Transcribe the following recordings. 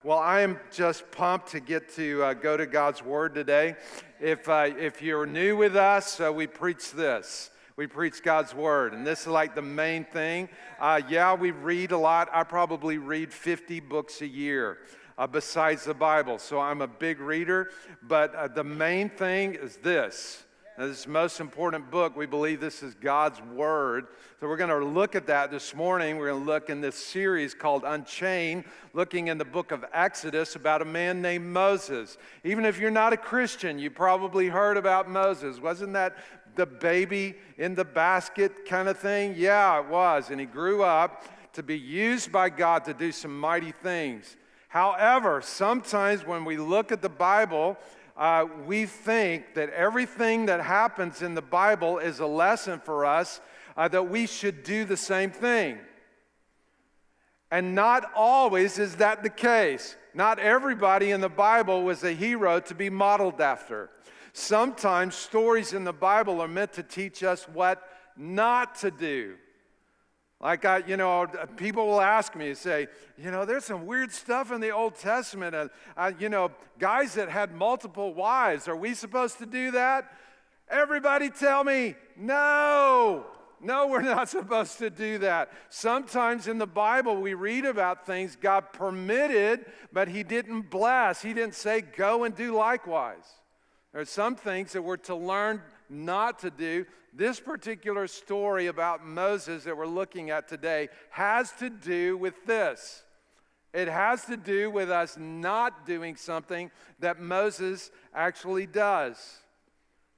Well, I am just pumped to get to go to God's Word today. If you're new with us, we preach this. We preach God's Word, and this is like the main thing. We read a lot. I probably read 50 books a year besides the Bible, so I'm a big reader. But the main thing is this. Now, this is the most important book. We believe this is God's Word. So we're going to look at that this morning. We're going to look in this series called UNchained, looking in the book of Exodus about a man named Moses. Even if you're not a Christian, you probably heard about Moses. Wasn't that the baby in the basket kind of thing? Yeah, it was. And he grew up to be used by God to do some mighty things. However, sometimes when we look at the Bible, we think that everything that happens in the Bible is a lesson for us that we should do the same thing. And not always is that the case. Not everybody in the Bible was a hero to be modeled after. Sometimes stories in the Bible are meant to teach us what not to do. Like, people will ask me, say, there's some weird stuff in the Old Testament. Guys that had multiple wives, are we supposed to do that? Everybody tell me, no. No, we're not supposed to do that. Sometimes in the Bible, we read about things God permitted, but He didn't bless. He didn't say, go and do likewise. There are some things that we're to learn not to do. This particular story about Moses that we're looking at today has to do with this. It has to do with us not doing something that Moses actually does.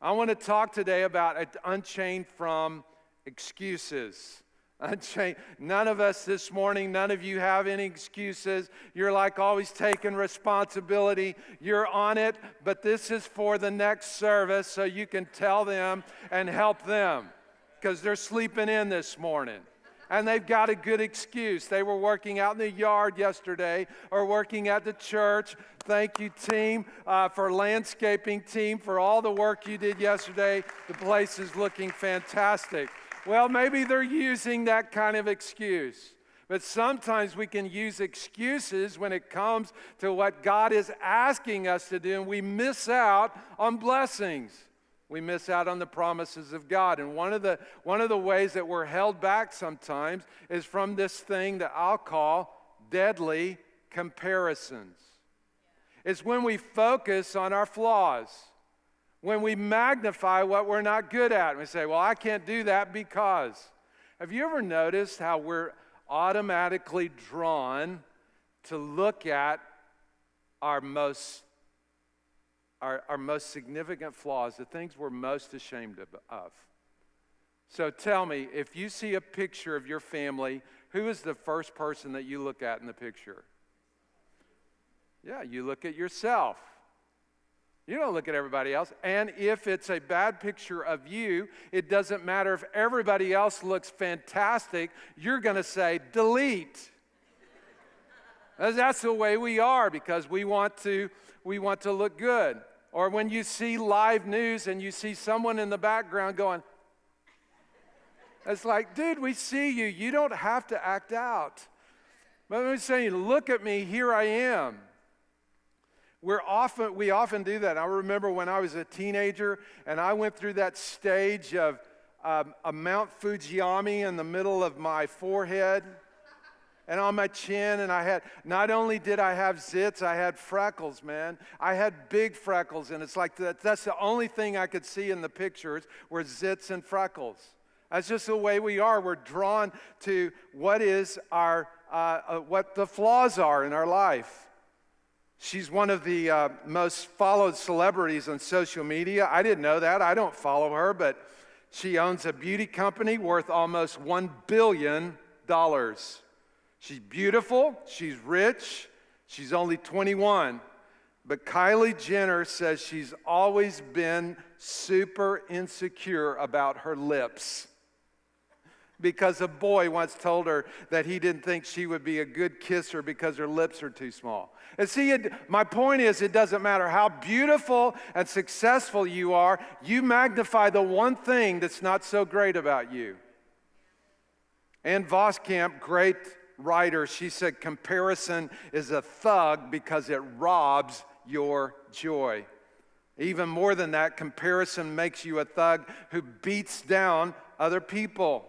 I want to talk today about unchained from excuses. Unchained. None of us this morning, none of you have any excuses. You're like always taking responsibility. You're on it, but this is for the next service so you can tell them and help them because they're sleeping in this morning. And they've got a good excuse. They were working out in the yard yesterday or working at the church. Thank you, team, for landscaping team, for all the work you did yesterday. The place is looking fantastic. Well, maybe they're using that kind of excuse. But sometimes we can use excuses when it comes to what God is asking us to do, and we miss out on blessings. We miss out on the promises of God. And one of the ways that we're held back sometimes is from this thing that I'll call deadly comparisons. It's when we focus on our flaws. When we magnify what we're not good at, and we say, well, I can't do that because. Have you ever noticed how we're automatically drawn to look at our most significant flaws, the things we're most ashamed of? So tell me, if you see a picture of your family, who is the first person that you look at in the picture? Yeah, you look at yourself. You don't look at everybody else. And if it's a bad picture of you, it doesn't matter if everybody else looks fantastic, you're going to say, delete. That's the way we are because we want to look good. Or when you see live news and you see someone in the background going, it's like, dude, we see you. You don't have to act out. But I'm saying, look at me, here I am. We often do that. I remember when I was a teenager and I went through that stage of a Mount Fujiyami in the middle of my forehead and on my chin, and not only did I have zits, I had freckles, man. I had big freckles, and it's like that's the only thing I could see in the pictures were zits and freckles. That's just the way we are. We're drawn to what the flaws are in our life. She's one of the most followed celebrities on social media. I didn't know that. I don't follow her, but she owns a beauty company worth almost $1 billion. She's beautiful. She's rich. She's only 21. But Kylie Jenner says she's always been super insecure about her lips because a boy once told her that he didn't think she would be a good kisser because her lips are too small. And see, my point is, it doesn't matter how beautiful and successful you are, you magnify the one thing that's not so great about you. Ann Voskamp, great writer, she said, comparison is a thug because it robs your joy. Even more than that, comparison makes you a thug who beats down other people.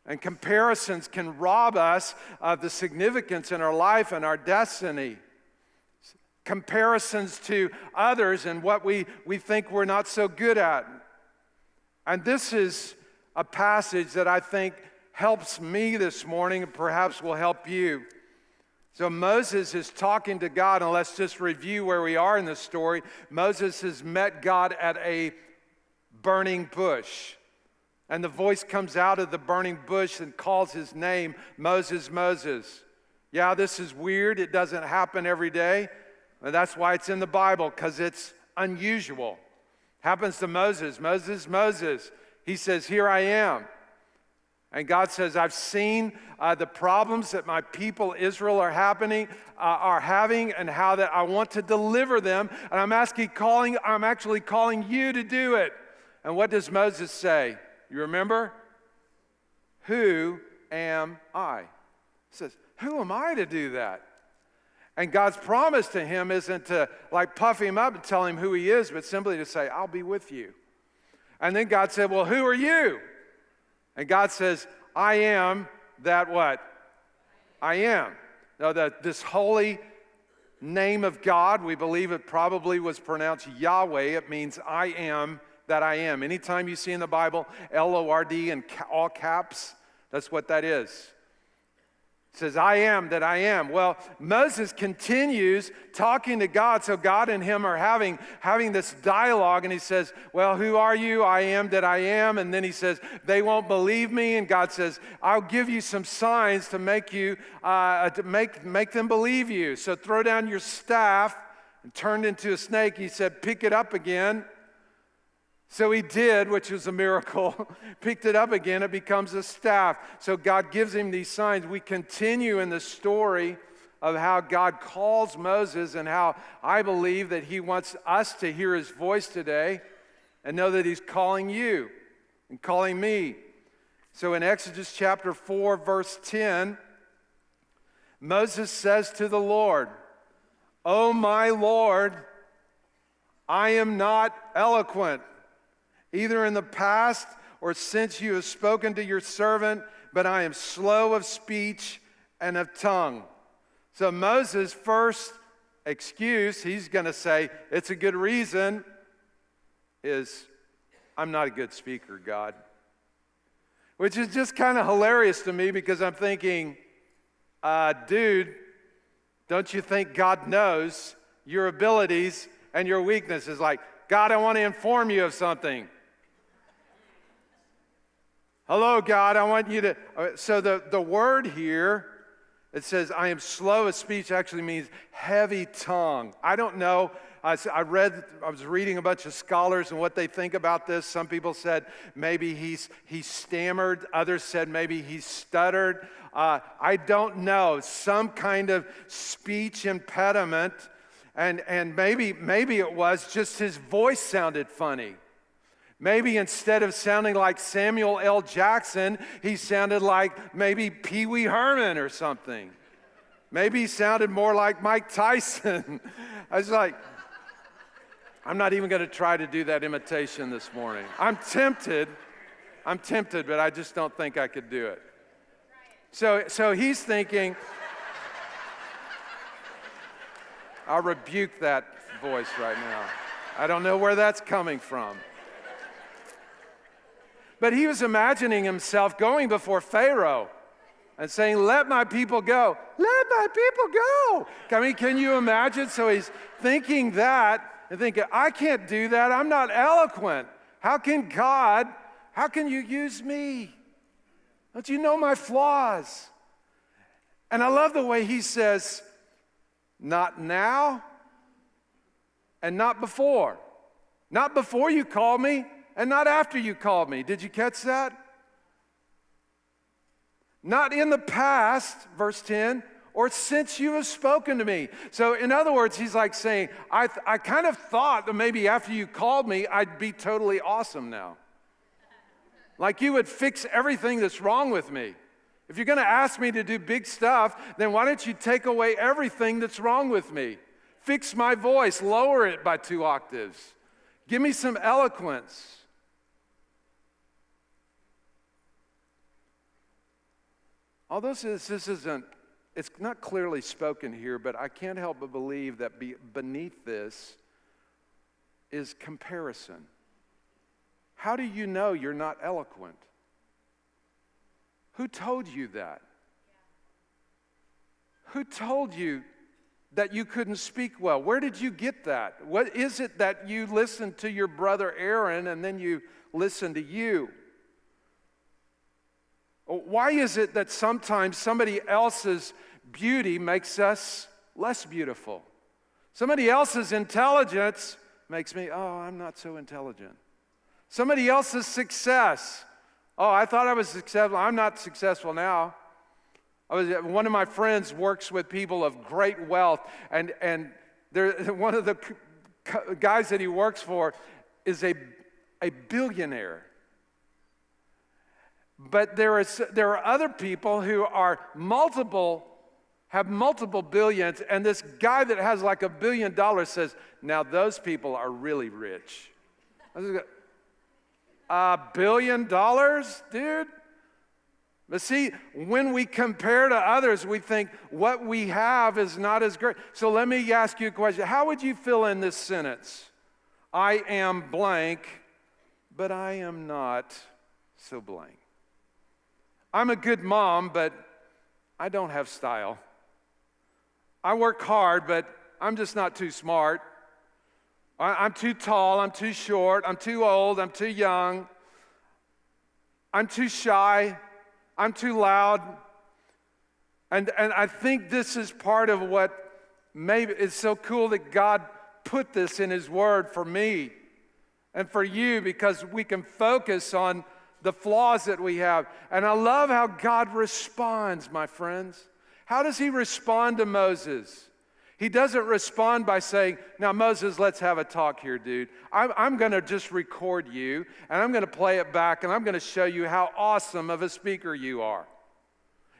And comparisons can rob us of the significance in our life and our destiny. Comparisons to others and what we think we're not so good at. And this is a passage that I think helps me this morning and perhaps will help you. So Moses is talking to God, and let's just review where we are in this story. Moses has met God at a burning bush. And the voice comes out of the burning bush and calls his name, Moses, Moses. Yeah, this is weird. It doesn't happen every day. And that's why it's in the Bible, because it's unusual. Happens to Moses. Moses, Moses. He says, here I am. And God says, I've seen the problems that my people Israel are having, and how that I want to deliver them. And I'm actually calling you to do it. And what does Moses say? You remember? Who am I? He says, who am I to do that? And God's promise to him isn't to like puff him up and tell him who he is, but simply to say, I'll be with you. And then God said, well, who are you? And God says, I am that what? I am. Now, this holy name of God, we believe it probably was pronounced Yahweh. It means I am that I am. Anytime you see in the Bible L-O-R-D in all caps, that's what that is. It says, I am that I am. Well, Moses continues talking to God, so God and him are having this dialogue, and he says, well, who are you? I am that I am. And then he says, they won't believe me, and God says, I'll give you some signs to make you, to make them believe you. So throw down your staff, and turned into a snake. He said, pick it up again. So he did, which was a miracle, picked it up again, it becomes a staff. So God gives him these signs. We continue in the story of how God calls Moses and how I believe that he wants us to hear his voice today and know that he's calling you and calling me. So in Exodus chapter 4, verse 10, Moses says to the Lord, "Oh my Lord, I am not eloquent, either in the past or since you have spoken to your servant, but I am slow of speech and of tongue." So Moses' first excuse, he's going to say, it's a good reason, is, I'm not a good speaker, God. Which is just kind of hilarious to me because I'm thinking, dude, don't you think God knows your abilities and your weaknesses? Like, God, I want to inform you of something. Hello, God, I want you to... So the word here, it says, I am slow of speech, actually means heavy tongue. I don't know. I was reading a bunch of scholars and what they think about this. Some people said maybe he stammered. Others said maybe he stuttered. I don't know. Some kind of speech impediment. And maybe it was just his voice sounded funny. Maybe instead of sounding like Samuel L. Jackson, he sounded like maybe Pee Wee Herman or something. Maybe he sounded more like Mike Tyson. I was like, I'm not even going to try to do that imitation this morning. I'm tempted, but I just don't think I could do it. So he's thinking, I'll rebuke that voice right now. I don't know where that's coming from. But he was imagining himself going before Pharaoh and saying, let my people go. Let my people go. I mean, can you imagine? So he's thinking that and thinking, I can't do that. I'm not eloquent. How can you use me? Don't you know my flaws? And I love the way he says, not now and not before. Not before you call me and not after you called me. Did you catch that? Not in the past, verse 10, or since you have spoken to me. So in other words, he's like saying, I kind of thought that maybe after you called me, I'd be totally awesome now. Like you would fix everything that's wrong with me. If you're going to ask me to do big stuff, then why don't you take away everything that's wrong with me? Fix my voice, lower it by 2 octaves. Give me some eloquence. Although this isn't, it's not clearly spoken here, but I can't help but believe that beneath this is comparison. How do you know you're not eloquent? Who told you that? Who told you that you couldn't speak well? Where did you get that? What is it that you listened to your brother Aaron and then you listen to you? Why is it that sometimes somebody else's beauty makes us less beautiful? Somebody else's intelligence makes me, I'm not so intelligent. Somebody else's success, I thought I was successful. I'm not successful now. One of my friends works with people of great wealth, and one of the guys that he works for is a billionaire. But there are other people who are have multiple billions, and this guy that has like $1 billion says, now those people are really rich. $1 billion, dude? But see, when we compare to others, we think what we have is not as great. So let me ask you a question. How would you fill in this sentence? I am blank, but I am not so blank. I'm a good mom, but I don't have style. I work hard, but I'm just not too smart. I'm too tall, I'm too short, I'm too old, I'm too young. I'm too shy, I'm too loud. And I think this is part of what maybe is so cool that God put this in His Word for me and for you, because we can focus on the flaws that we have. And I love how God responds, my friends. How does He respond to Moses? He doesn't respond by saying, now Moses, let's have a talk here, dude. I'm going to just record you, and I'm going to play it back, and I'm going to show you how awesome of a speaker you are.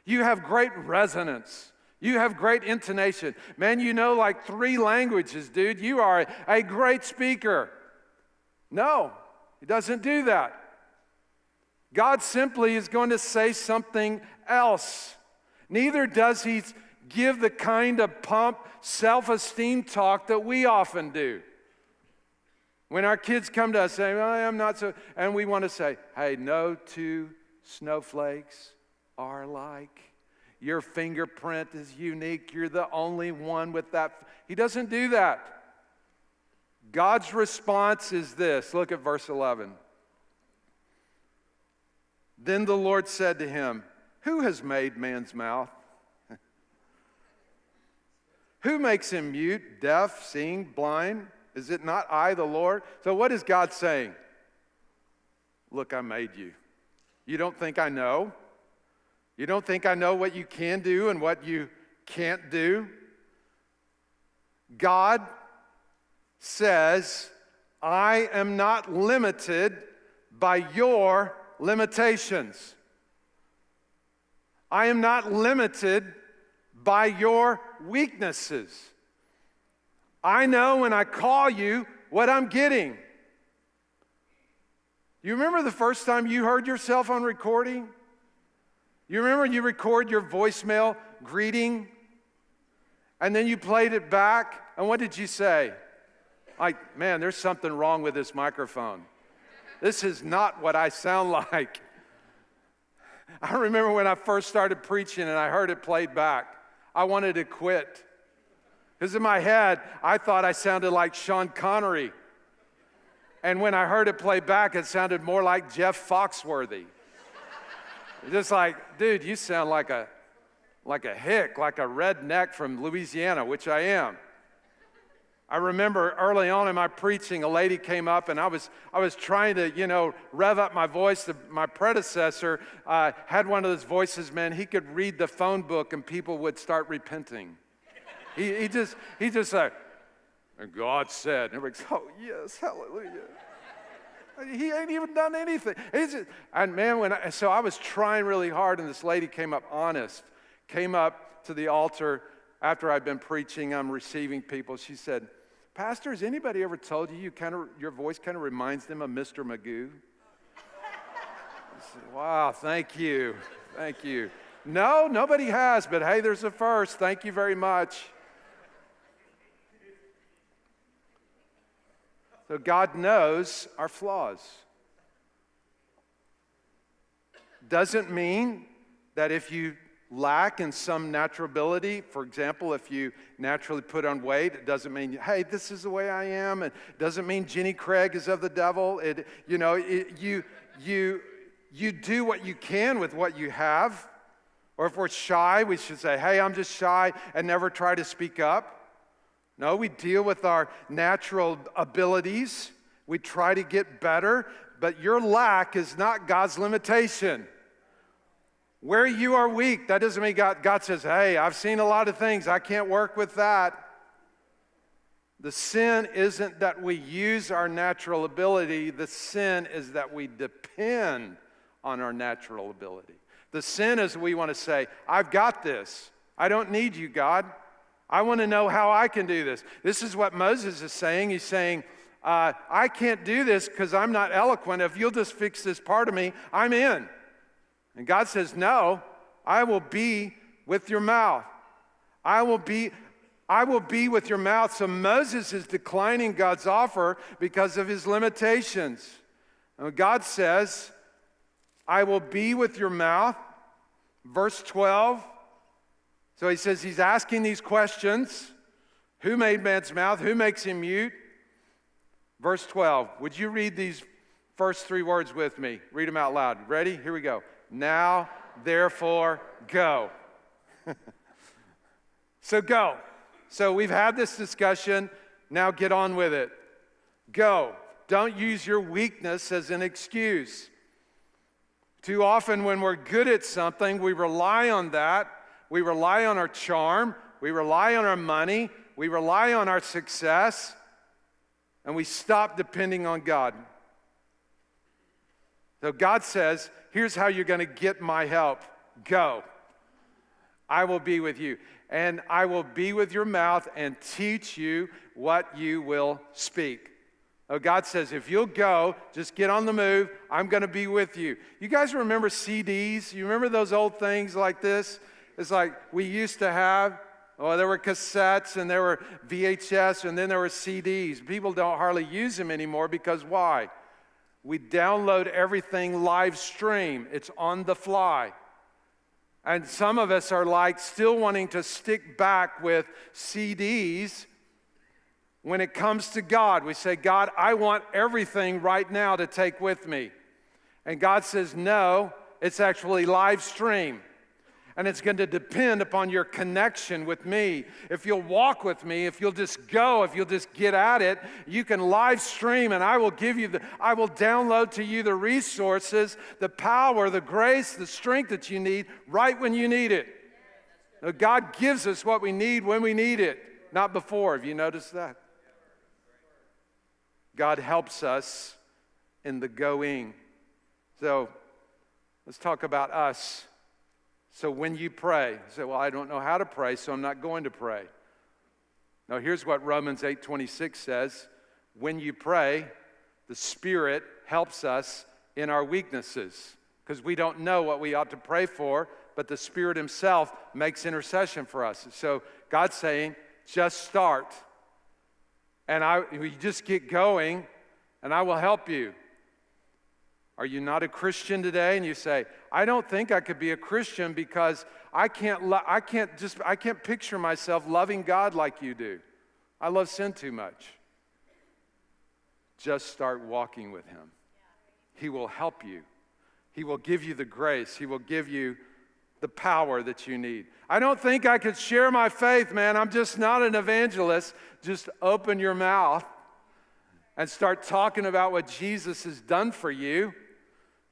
You have great resonance. You have great intonation. Man, you know like 3 languages, dude. You are a great speaker. No, He doesn't do that. God simply is going to say something else. Neither does He give the kind of pump, self-esteem talk that we often do. When our kids come to us saying, I'm not so, and we want to say, hey, no 2 snowflakes are alike. Your fingerprint is unique. You're the only one with that. He doesn't do that. God's response is this. Look at verse 11. Then the Lord said to him, who has made man's mouth? Who makes him mute, deaf, seeing, blind? Is it not I, the Lord? So what is God saying? Look, I made you. You don't think I know? You don't think I know what you can do and what you can't do? God says, I am not limited by your limitations. I am not limited by your weaknesses. I know when I call you what I'm getting. You remember the first time you heard yourself on recording? You remember you record your voicemail greeting, and then you played it back, and what did you say? Like, man, there's something wrong with this microphone. This is not what I sound like. I remember when I first started preaching and I heard it played back, I wanted to quit. Because in my head, I thought I sounded like Sean Connery. And when I heard it play back, it sounded more like Jeff Foxworthy. Just like, dude, you sound like a hick, like a redneck from Louisiana, which I am. I remember early on in my preaching, a lady came up and I was trying to, rev up my voice. My predecessor had one of those voices, man, he could read the phone book and people would start repenting. He just like, and God said, and everybody goes, oh yes, hallelujah. He ain't even done anything. And man, so I was trying really hard, and this lady came up to the altar after I'd been preaching. I'm receiving people. She said, Pastor, has anybody ever told you your voice kind of reminds them of Mr. Magoo? I said, wow, thank you. Thank you. No, nobody has, but hey, there's a first. Thank you very much. So God knows our flaws. Doesn't mean that if you lack in some natural ability, for example, if you naturally put on weight, it doesn't mean, hey, this is the way I am. It doesn't mean Jenny Craig is of the devil. You do what you can with what you have. Or if we're shy, we should say, hey, I'm just shy, and never try to speak up. No, we deal with our natural abilities. We try to get better, but your lack is not God's limitation. Where you are weak, that doesn't mean God says, hey, I've seen a lot of things. I can't work with that. The sin isn't that we use our natural ability. The sin is that we depend on our natural ability. The sin is we want to say, I've got this. I don't need you, God. I want to know how I can do this. This is what Moses is saying. He's saying, I can't do this because I'm not eloquent. If you'll just fix this part of me, I'm in. And God says, no, I will be with your mouth. I will be with your mouth. So Moses is declining God's offer because of his limitations. And God says, I will be with your mouth. Verse 12. So he says he's asking these questions. Who made man's mouth? Who makes him mute? Verse 12. Would you read these first three words with me? Read them out loud. Ready? Here we go. Now, therefore, go. So go. So we've had this discussion. Now get on with it. Go. Don't use your weakness as an excuse. Too often when we're good at something, we rely on that. We rely on our charm. We rely on our money. We rely on our success. And we stop depending on God. So God says, here's how you're going to get my help. Go. I will be with you. And I will be with your mouth and teach you what you will speak. Oh, God says, if you'll go, just get on the move. I'm going to be with you. You guys remember CDs? You remember those old things like this? It's like we used to have, there were cassettes and there were VHS and then there were CDs. People don't hardly use them anymore because why? We download everything live stream. It's on the fly. And some of us are like still wanting to stick back with CDs. When it comes to God, we say, God, I want everything right now to take with me. And God says, no, it's actually live stream. And it's going to depend upon your connection with me. If you'll walk with me, if you'll just go, if you'll just get at it, you can live stream and I will download to you the resources, the power, the grace, the strength that you need right when you need it. Now, God gives us what we need when we need it, not before. Have you noticed that? God helps us in the going. So let's talk about us. So when you pray, you say, well, I don't know how to pray, so I'm not going to pray. Now here's what Romans 8:26 says. When you pray, the Spirit helps us in our weaknesses because we don't know what we ought to pray for, but the Spirit himself makes intercession for us. So God's saying, just start. And we just get going, and I will help you. Are you not a Christian today? And you say, I don't think I could be a Christian because I can't picture myself loving God like you do. I love sin too much. Just start walking with him. He will help you. He will give you the grace. He will give you the power that you need. I don't think I could share my faith, man. I'm just not an evangelist. Just open your mouth and start talking about what Jesus has done for you.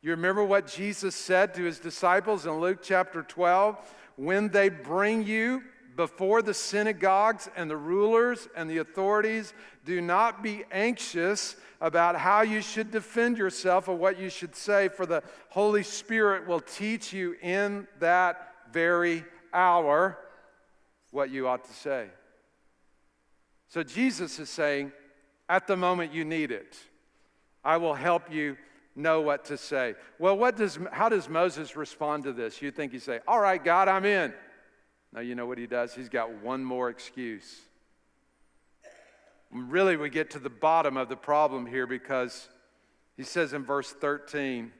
You remember what Jesus said to his disciples in Luke chapter 12? When they bring you before the synagogues and the rulers and the authorities, do not be anxious about how you should defend yourself or what you should say, for the Holy Spirit will teach you in that very hour what you ought to say. So Jesus is saying, at the moment you need it, I will help you know what to say. Well, how does Moses respond to this? You think he'd say, all right, God, I'm in. No, you know what he does? He's got one more excuse. Really, we get to the bottom of the problem here, because he says in verse 13,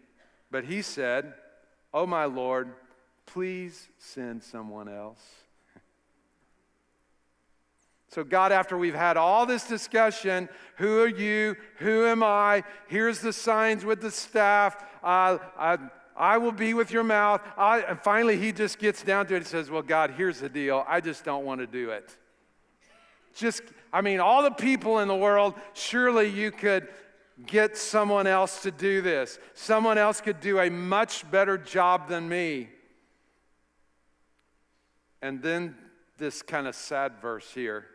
but he said, oh my Lord, please send someone else. So God, after we've had all this discussion, who are you? Who am I? Here's the signs with the staff. I will be with your mouth. And finally, he just gets down to it and says, well, God, here's the deal. I just don't want to do it. All the people in the world, surely you could get someone else to do this. Someone else could do a much better job than me. And then this kind of sad verse here.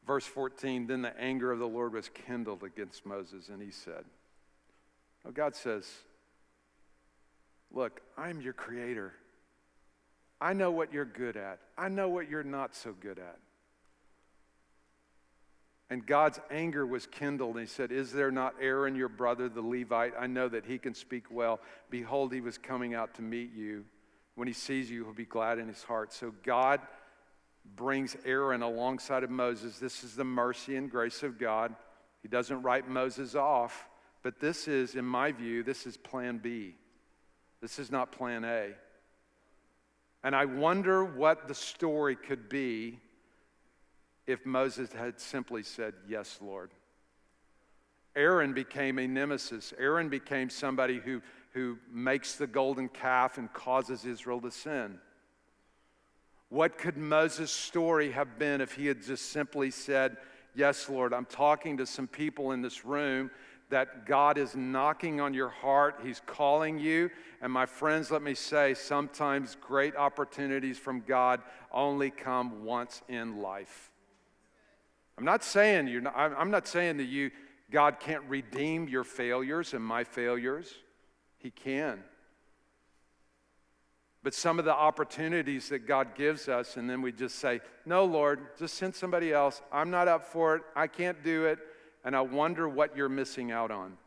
Verse 14, then the anger of the Lord was kindled against Moses, and he said, God says, look, I'm your creator. I know what you're good at. I know what you're not so good at. And God's anger was kindled, and he said, is there not Aaron, your brother, the Levite? I know that he can speak well. Behold, he was coming out to meet you. When he sees you, he'll be glad in his heart. So God brings Aaron alongside of Moses. This is the mercy and grace of God. He doesn't write Moses off, but this is, in my view, this is plan B. This is not plan A. And I wonder what the story could be if Moses had simply said, yes, Lord. Aaron became a nemesis. Aaron became somebody who makes the golden calf and causes Israel to sin. What could Moses' story have been if he had just simply said, yes, Lord, I'm talking to some people in this room that God is knocking on your heart. He's calling you. And my friends, let me say, sometimes great opportunities from God only come once in life. I'm not saying that God can't redeem your failures and my failures. He can. But some of the opportunities that God gives us, and then we just say, no, Lord, just send somebody else. I'm not up for it. I can't do it. And I wonder what you're missing out on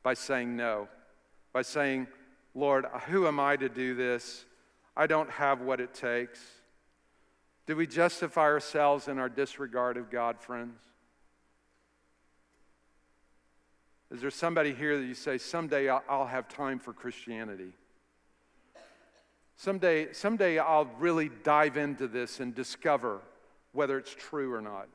by saying no. By saying, Lord, who am I to do this? I don't have what it takes. Do we justify ourselves in our disregard of God, friends? Is there somebody here that you say, someday I'll have time for Christianity? Someday I'll really dive into this and discover whether it's true or not.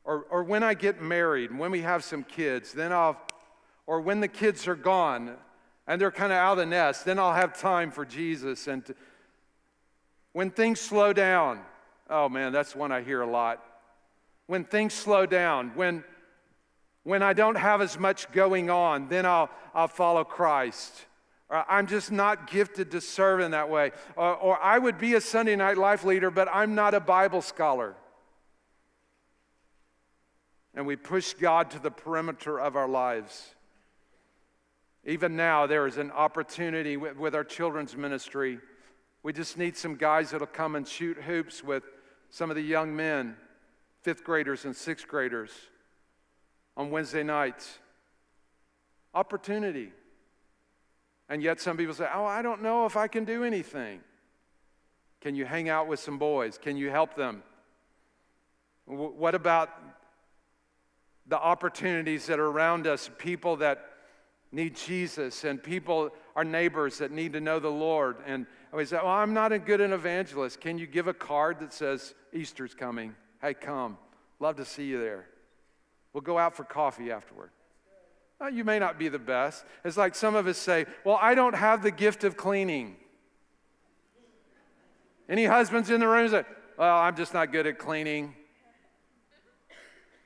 Or when I get married, when we have some kids, or when the kids are gone and they're kind of out of the nest, then I'll have time for Jesus. And when things slow down, oh man, that's one I hear a lot. When things slow down, when I don't have as much going on, then I'll follow Christ. I'm just not gifted to serve in that way. Or I would be a Sunday night life leader, but I'm not a Bible scholar. And we push God to the perimeter of our lives. Even now, there is an opportunity with our children's ministry. We just need some guys that'll come and shoot hoops with some of the young men, 5th graders and 6th graders on Wednesday nights. Opportunity. And yet some people say, oh, I don't know if I can do anything. Can you hang out with some boys? Can you help them? What about the opportunities that are around us, people that need Jesus and people, our neighbors that need to know the Lord? And we say, well, I'm not a good evangelist. Can you give a card that says, Easter's coming? Hey, come. Love to see you there. We'll go out for coffee afterward. You may not be the best. It's like some of us say, well, I don't have the gift of cleaning. Any husbands in the room say, well, I'm just not good at cleaning.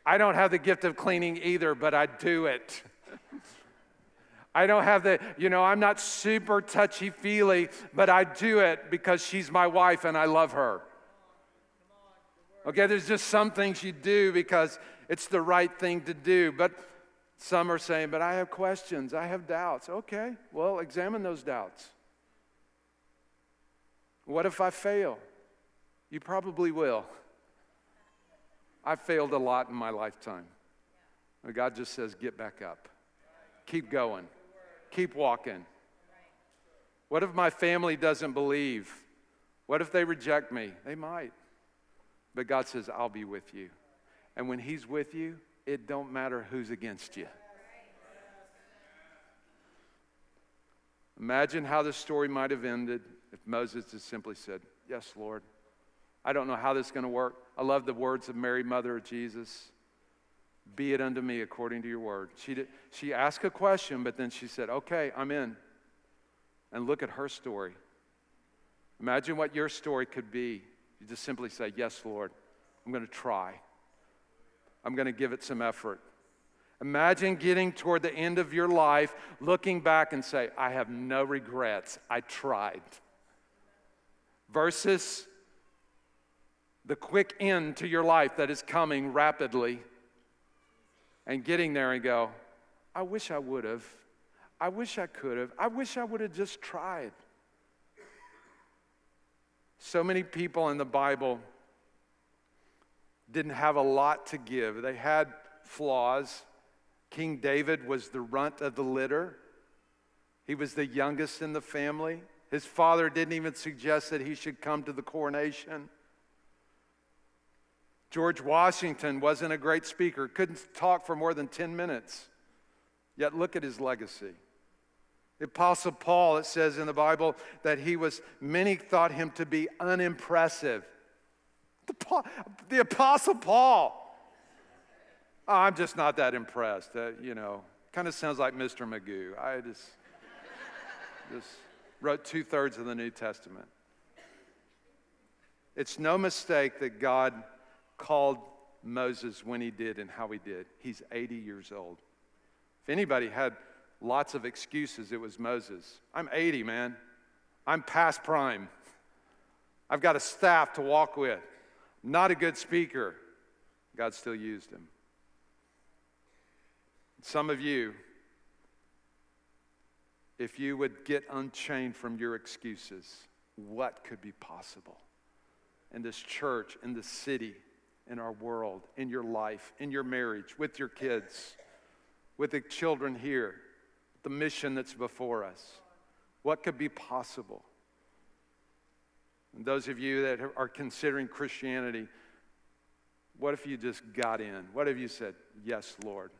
I don't have the gift of cleaning either, but I do it. I don't have I'm not super touchy-feely, but I do it because she's my wife and I love her. Okay, there's just some things you do because it's the right thing to do. But some are saying, but I have questions, I have doubts. Okay, well, examine those doubts. What if I fail? You probably will. I've failed a lot in my lifetime. But God just says, get back up. Keep going. Keep walking. What if my family doesn't believe? What if they reject me? They might. But God says, I'll be with you. And when He's with you, it don't matter who's against you. Imagine how the story might have ended if Moses just simply said, yes, Lord. I don't know how this is going to work. I love the words of Mary, mother of Jesus. Be it unto me according to your word. She asked a question, but then she said, okay, I'm in. And look at her story. Imagine what your story could be. You just simply say, yes, Lord, I'm going to try. I'm going to give it some effort. Imagine getting toward the end of your life, looking back and say, I have no regrets. I tried. Versus the quick end to your life that is coming rapidly and getting there and go, I wish I would have. I wish I could have. I wish I would have just tried. So many people in the Bible didn't have a lot to give. They had flaws. King David was the runt of the litter. He was the youngest in the family. His father didn't even suggest that he should come to the coronation. George Washington wasn't a great speaker, couldn't talk for more than 10 minutes. Yet look at his legacy. The Apostle Paul, it says in the Bible that many thought him to be unimpressive. The Apostle Paul. Oh, I'm just not that impressed. Kind of sounds like Mr. Magoo. I just wrote 2/3 of the New Testament. It's no mistake that God called Moses when he did and how he did. He's 80 years old. If anybody had lots of excuses, it was Moses. I'm 80, man. I'm past prime. I've got a staff to walk with. Not a good speaker. God still used him. Some of you, if you would get unchained from your excuses, what could be possible in this church, in this city, in our world, in your life, in your marriage, with your kids, with the children here, the mission that's before us? What could be possible? And those of you that are considering Christianity, what if you just got in? What if you said, yes, Lord?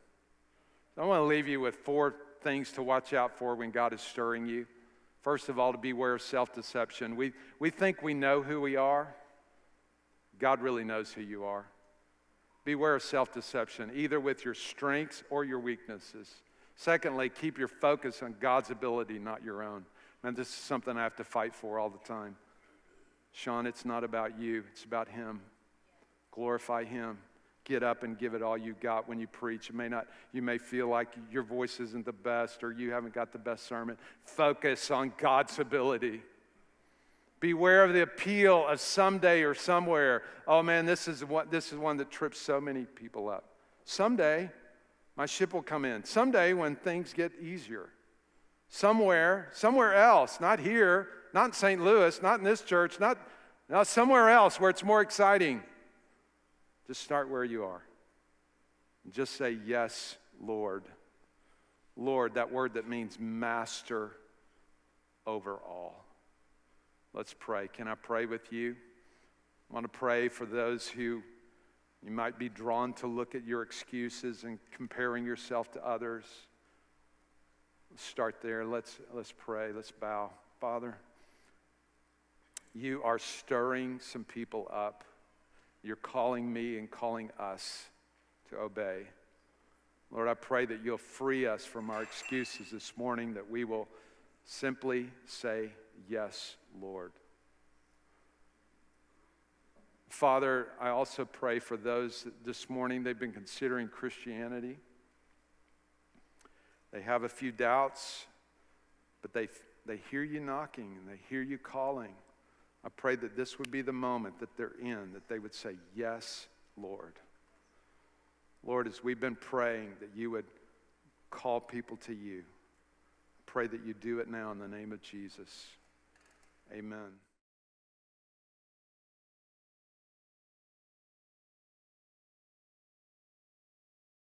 I want to leave you with 4 things to watch out for when God is stirring you. First of all, to beware of self-deception. We think we know who we are. God really knows who you are. Beware of self-deception, either with your strengths or your weaknesses. Secondly, keep your focus on God's ability, not your own. Man, this is something I have to fight for all the time. Sean, it's not about you. It's about Him. Glorify Him. Get up and give it all you got when you preach. You may feel like your voice isn't the best or you haven't got the best sermon. Focus on God's ability. Beware of the appeal of someday or somewhere. Oh man, this is one that trips so many people up. Someday, my ship will come in. Someday when things get easier. Somewhere else, not here, not in St. Louis, not in this church, not somewhere else where it's more exciting. Just start where you are. And just say, yes, Lord. Lord, that word that means master over all. Let's pray. Can I pray with you? I want to pray for those who you might be drawn to look at your excuses and comparing yourself to others. Let's start there. Let's pray. Let's bow. Father, you are stirring some people up. You're calling me and calling us to obey. Lord, I pray that you'll free us from our excuses this morning, that we will simply say, yes, Lord. Father, I also pray for those that this morning, they've been considering Christianity. They have a few doubts, but they hear you knocking and they hear you calling. I pray that this would be the moment that they're in, that they would say, yes, Lord. Lord, as we've been praying that you would call people to you, I pray that you do it now in the name of Jesus. Amen.